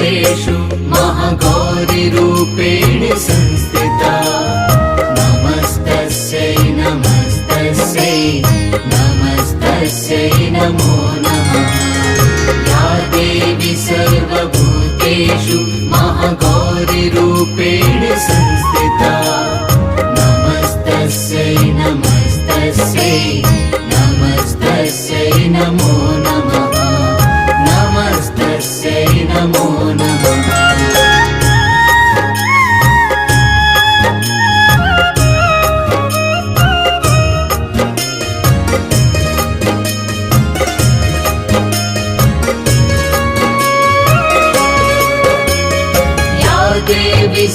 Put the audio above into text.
सर्वभूतेषु महागौरीरूपेण संस्थिता नमस्तस्यै नमस्तस्यै नमस्तस्यै नमो नमः या देवी सर्वभूतेषु महागौरीरूपेण संस्थिता नमस्तस्यै नमस्तस्यै नमस्तस्यै नमो नमः नमस्तस्यै नमो नमः देवी